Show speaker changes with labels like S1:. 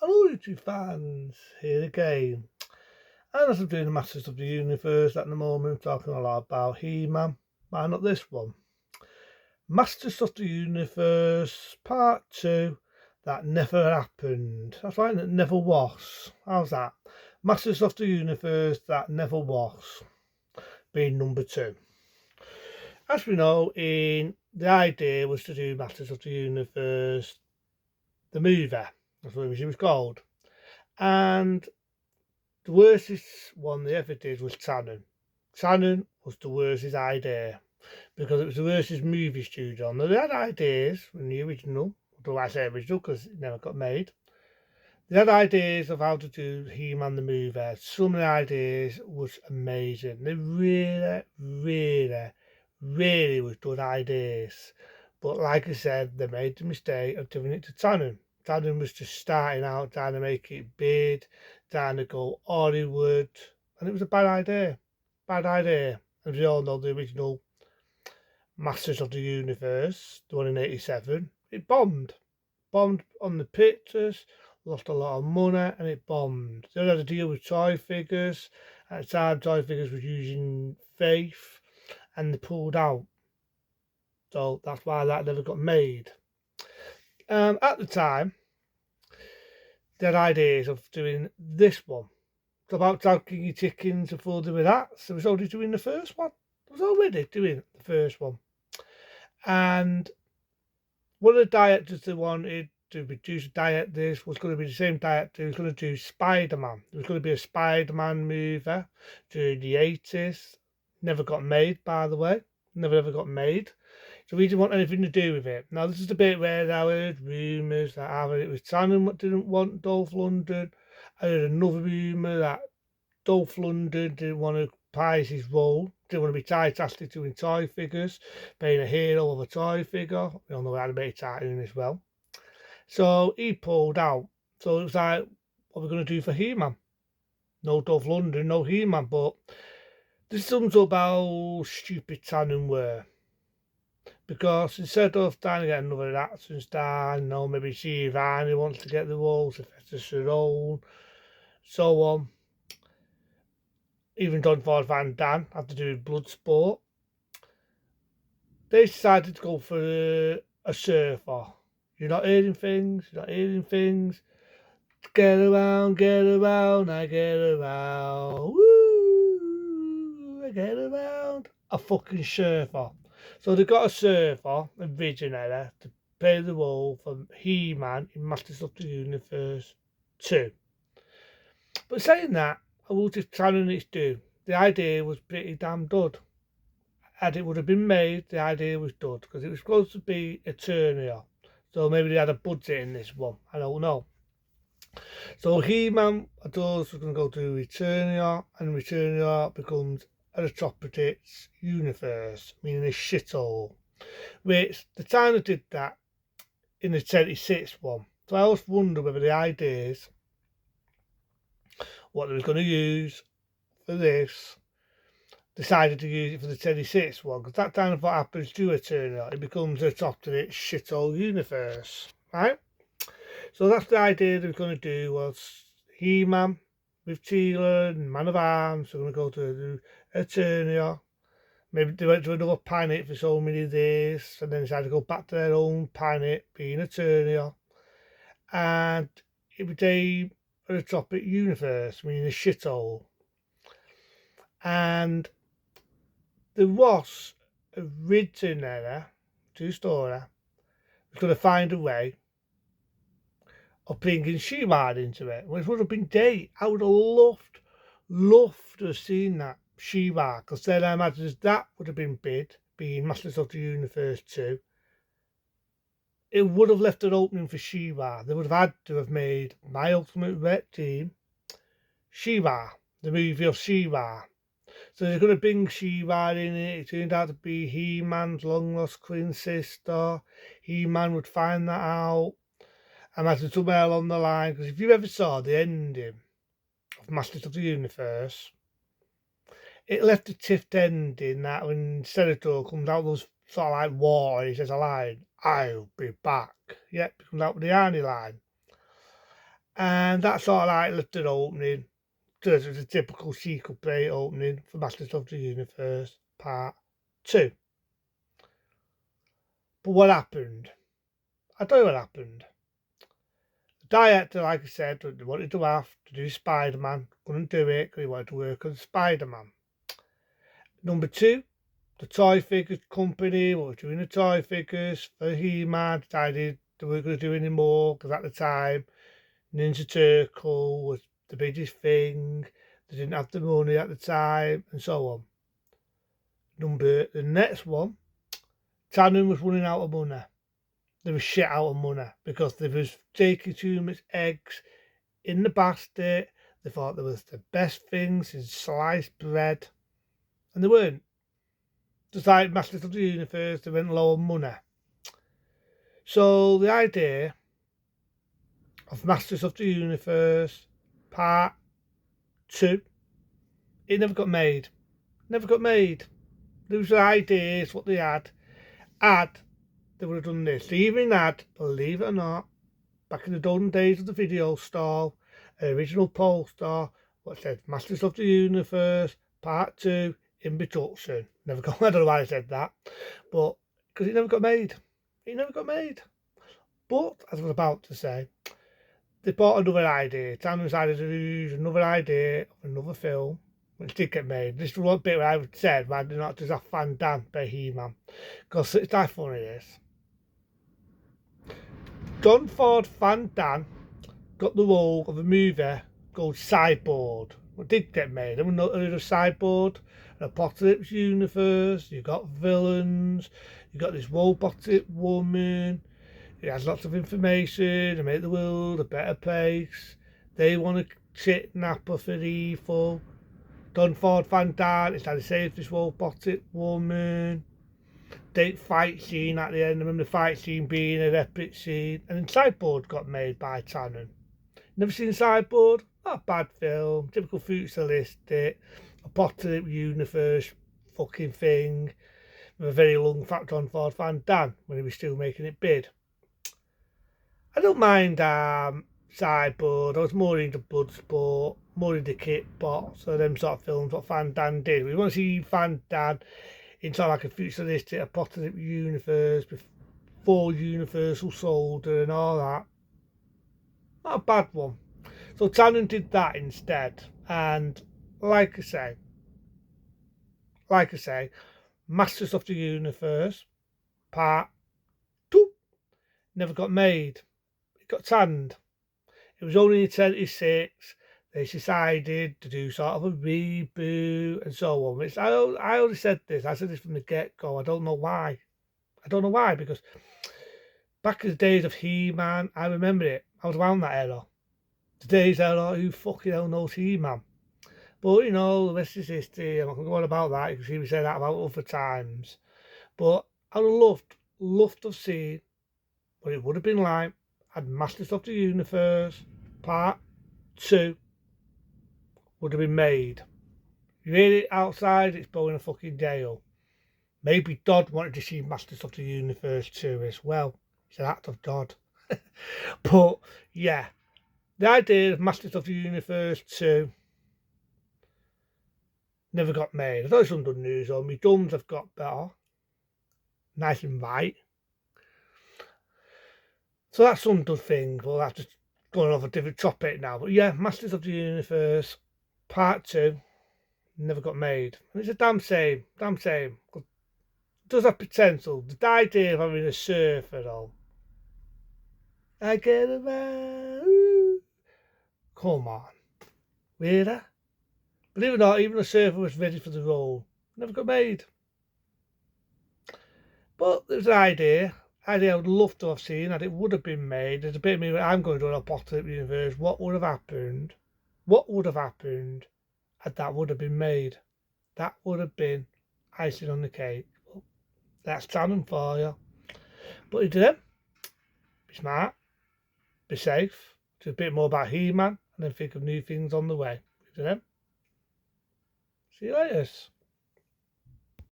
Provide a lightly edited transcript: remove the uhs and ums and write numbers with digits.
S1: Hello, YouTube fans, here again. And as I'm doing the Masters of the Universe at the moment, I'm talking a lot about He-Man. Why not this one? Masters of the Universe Part 2, that never happened. That's right, that never was. How's that? Masters of the Universe, that never was, being number 2. As we know, the idea was to do Masters of the Universe, the movie. That's what it was called. And the worstest one they ever did was Tannen. Tannen was the worstest idea because it was the worstest movie studio. Now, they had ideas in the original, although I say original because it never got made. They had ideas of how to do He-Man the movie. Some of the ideas was amazing. They really was good ideas. But like I said, they made the mistake of doing it to Tannen. Tannen was just starting out, trying to make it big, trying to go Hollywood, and it was a bad idea. Bad idea. As we all know, the original Masters of the Universe, the one in '87, it bombed. Bombed on the pictures, lost a lot of money, and it bombed. They had to deal with toy figures. At the time, toy figures was using Faith, and they pulled out. So that's why that never got made. At the time, they had ideas of doing this one. It's about taking your chickens before doing that. So it was already doing the first one. It was already doing the first one. And one of the directors they wanted to produce a diet this was going to be the same director who was going to do Spider-Man. There was going to be a Spider-Man movie during the 80s. Never got made, by the way. Never ever got made. So we didn't want anything to do with it. Now, this is the bit where I heard rumours that either it was Tannen didn't want Dolph Lundgren. I heard another rumour that Dolph Lundgren didn't want to prize his role, didn't want to be typecasted doing toy figures, being a hero of a toy figure. We all know how to make Titan as well. So he pulled out. So it was like, what are we going to do for He-Man? No Dolph Lundgren, no He-Man. But this sums up how stupid Tannen were. Because instead of trying to get another action star, maybe Giovanni wants to get the role, Sylvester Stallone, so on. Even Jean-Claude Van Damme had to do with Bloodsport. They decided to go for a surfer. You're not hearing things, Get around, I get around. Woo, I get around. A fucking surfer. So they got a surfer, originally, to play the role for He-Man in Masters of the Universe 2. But saying that, I will just telling its due. The idea was pretty damn good. Had it would have been made, the idea was good, because it was supposed to be Eternia. So maybe they had a budget in this one. I don't know. So He-Man, I thought was going to go to Eternia, and Eternia becomes Electropolis Universe, meaning a shithole. Which, the time they did that, in the 76 one, so I always wonder whether the ideas, what they was going to use for this, decided to use it for the 76 one, because that time of what happens to Eternia, it becomes a Electropolis shithole universe, right? So that's the idea they were going to do, was He-Man with Teela and Man of Arms. They're going to go to Eternia. Maybe they went to another planet for so many days, and then decided to go back to their own planet, being Eternia. And it became a Electropolis universe, meaning a shithole. And there was originally, true story, was going to find a way of bringing She-Ra into it, which would have been great. I would have loved to have seen that She-Ra, because then I imagine that would have been big, being Masters of the Universe 2. It would have left an opening for She-Ra. They would have had to have made My Ultimate Red Team, She-Ra, the movie of She-Ra. So they're going to bring She-Ra in it. It turned out to be He-Man's long-lost twin sister. He-Man would find that out. Imagine somewhere along the line, because if you ever saw the ending of Masters of the Universe, it left a tipped ending that when Skeletor comes out those sort of like water, he says a line, I'll be back. Yep, he comes out with the Arnie line. And that sort of like left it opening. Because it was a typical sequel play opening for Masters of the Universe Part 2. But what happened? I'll tell you what happened. The director, like I said, wanted to have to do Spider-Man. Couldn't do it because he wanted to work on Spider-Man. Number 2, the toy figures company was doing the toy figures for He-Man, decided they weren't going to do any more because at the time Ninja Turtle was the biggest thing. They didn't have the money at the time, and so on. The next one, Tandem was running out of money. They were shit out of money because they was taking too much eggs in the basket. They thought they was the best things in sliced bread, and they weren't. Just like Masters of the Universe, they went low on money. So the idea of Masters of the Universe Part 2, it never got made. Never got made. Those were ideas, what they had. They would have done this. They even had, believe it or not, back in the golden days of the video store, an original poster, what said Masters of the Universe Part 2 in production. Never got, I don't know why I said that, but because it never got made. It never got made. But, as I was about to say, they bought another idea. Tandem decided to use another idea of another film, which did get made. This is one bit where I said, why did not just have Van Damme by He-Man? Because it's that funny, this. John Ford Van Damme got the role of a movie called Cyborg. What did get made? There was no Cyborg, an apocalypse universe. You got villains. You got this robotic woman. It has lots of information to make the world a better place. They want to kidnap her for evil. John Ford Van Damme is trying to save this robotic woman. The fight scene at the end, I remember the fight scene being an epic scene. And then Cyborg got made by Tannen. Never seen Cyborg? Not a bad film. Typical futuristic, apocalypse universe fucking thing. With a very long fat John Ford Van Damme when he was still making it big. I don't mind Cyborg. I was more into Bloodsport, more into Kitbot, so them sort of films what Van Damme did. We want to see Van Damme in sort of like a futuristic apocalyptic universe before Universal Soldier and all that. Not a bad one. So Tannen did that instead. And like I say, Masters of the Universe Part 2 never got made. It got tanned. It was only in 1976 they decided to do sort of a reboot and so on. Which I already said this. I said this from the get-go. I don't know why. Because back in the days of He-Man, I remember it. I was around that era. Today's era, who fucking hell knows He-Man? But, you know, the rest is history. I'm not going to go on about that. You can see me say that about other times. But I would have loved to have seen what it would have been like had Masters of the Universe Part 2 would have been made. You hear it outside, it's blowing a fucking gale. Maybe Dodd wanted to see Masters of the Universe 2 as well. It's an act of Dodd. But, yeah. The idea of Masters of the Universe 2 never got made. I thought it was some good news on me. Thumbs have got better. Nice and right. So that's some good thing. We'll have to go off a different topic now. But yeah, Masters of the Universe Part 2 never got made. And it's a damn shame. It does have potential. The idea of having a surfer though. I get around. Come on. Really? Believe it or not, even a surfer was ready for the role. Never got made. But there's an idea I would love to have seen, and it would have been made. There's a bit of me, I'm going to an apocalyptic universe. What would have happened? What would have happened had that would have been made? That would have been icing on the cake. Well, that's Tannen for you. But it didn't. Be smart. Be safe. Do a bit more about He-Man, and then think of new things on the way. It didn't. See you later.